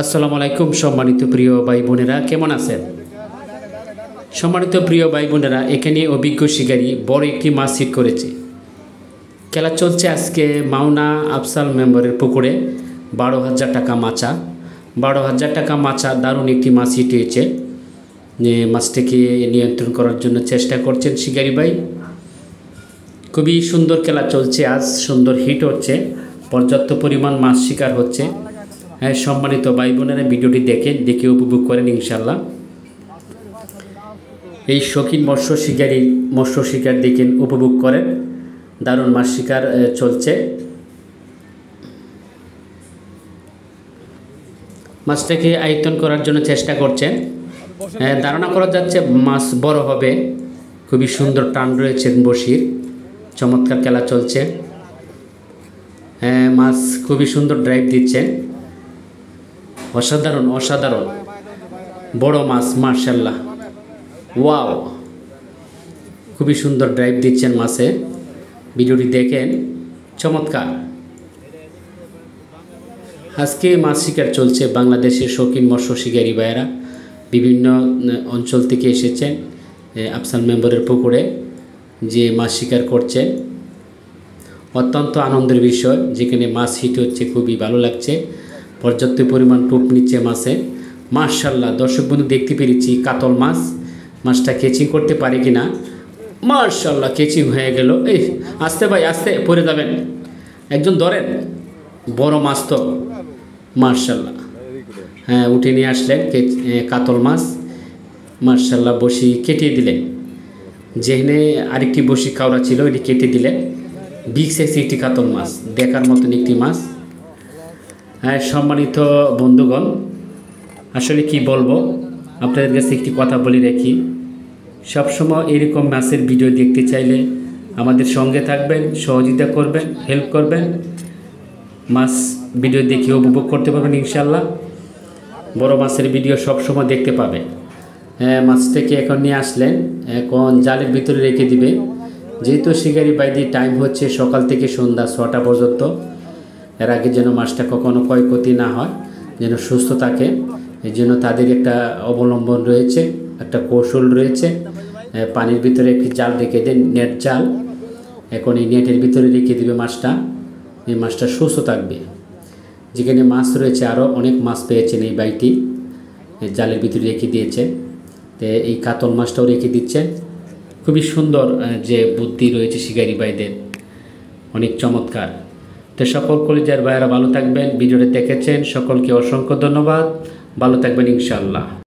আসসালামু আলাইকুম সম্মানিত প্রিয় ভাই বোনেরা, কেমন আছেন? সম্মানিত প্রিয় ভাই বোনেরা, এখানে অভিজ্ঞ শিকারী বড় একটি মাছ হিট করেছে। খেলা চলছে আজকে মাওনা আফসাল মেম্বারের পুকুরে। 12,000 টাকা মাচা, 12,000 টাকা মাচা। দারুণ একটি মাছ হিট হয়েছে। মাছটিকে নিয়ন্ত্রণ করার জন্য চেষ্টা করছেন শিকারী ভাই। খুবই সুন্দর খেলা চলছে, আজ সুন্দর হিট হচ্ছে, পর্যাপ্ত পরিমাণ মাছ শিকার হচ্ছে। হ্যাঁ সম্মানিত ভাই বোনেরা, ভিডিওটি দেখে উপভোগ করেন ইনশাল্লাহ। এই শৌখিন মৎস্য শিকার দেখেন, উপভোগ করেন। দারুণ মাছ শিকার চলছে। মাছটাকে আয়ত্তন করার জন্য চেষ্টা করছেন। ধারণা করা যাচ্ছে মাছ বড় হবে। খুবই সুন্দর টান রয়েছে বড়শির, চমৎকার খেলা চলছে। মাছ খুবই সুন্দর ড্রাইভ দিচ্ছেন। অসাধারণ বড় মাছ, মাশাআল্লাহ, ওয়াও, খুবই সুন্দর ড্রাইভ দিচ্ছেন মাছে। ভিডিওটি দেখেন, চমৎকার। আজকে মাছ শিকার চলছে। বাংলাদেশের শৌখিন মৎস্য শিকারী ভাইয়েরা বিভিন্ন অঞ্চল থেকে এসেছেন আফসাল মেম্বারের পুকুরে, যে মাছ শিকার করছেন। অত্যন্ত আনন্দের বিষয়, যেখানে মাছ হিট হচ্ছে, খুবই ভালো লাগছে। পর্যাপ্ত পরিমাণ টোপ নিচ্ছে মাছে, মাশাআল্লাহ। দর্শক বন্ধু, দেখতে পেরেছি কাতল মাছ। মাছটা কেচিং করতে পারে কি না, মাশাআল্লাহ, কেচিং হয়ে গেল। এই আস্তে ভাই, আস্তে, পড়ে যাবেন। একজন ধরেন, বড় মাছ তো, মাশাআল্লাহ। হ্যাঁ, উঠে নিয়ে আসলেন কাতল মাছ, মাশাআল্লাহ। বসি কেটে দিলেন, যেখানে আরেকটি বসি কাউরা ছিল এটি কেটে দিলেন। বিগ সাইজ একটি কাতল মাছ, দেখার মতন একটি মাছ। হ্যাঁ সম্মানিত বন্ধুগণ, আসলে কি বলবো, আপনাদের কাছে একটি কথা বলে রাখি। সবসময় এরকম মাছের ভিডিও দেখতে চাইলে আমাদের সঙ্গে থাকবেন, সহযোগিতা করবেন, হেল্প করবেন। মাছ ভিডিও দেখে উপভোগ করতে পারবেন ইনশাল্লাহ। বড় মাছের ভিডিও সবসময় দেখতে পাবেন। মাছটাকে এখন নিয়ে আসলেন, এখন জালের ভিতরে রেখে দিবে। যেহেতু শিকারি বাইদির টাইম হচ্ছে সকাল থেকে সন্ধ্যা 6টা পর্যন্ত, এর আগে যেন মাছটা কখনো ক্ষয়ক্ষতি না হয়, যেন সুস্থ থাকে, এই জন্য তাদের একটা অবলম্বন রয়েছে, একটা কৌশল রয়েছে। পানির ভিতরে একটি জাল রেখে দেন, নেট জাল। এখন এই নেটের ভিতরে রেখে দেবে মাছটা, এই মাছটা সুস্থ থাকবে। যেখানে মাছ রয়েছে, আরও অনেক মাছ পেয়েছেন এই বাইটি, জালের ভিতরে রেখে দিয়েছে। তো এই কাতল মাছটাও রেখে দিচ্ছেন। খুবই সুন্দর যে বুদ্ধি রয়েছে শিকারি ভাইদের, অনেক চমৎকার। তো সকল কলিজার ভাইয়েরা ভালো থাকবেন। ভিডিওটা দেখেছেন, সকলকে অসংখ্য ধন্যবাদ। ভালো থাকবেন ইনশাআল্লাহ।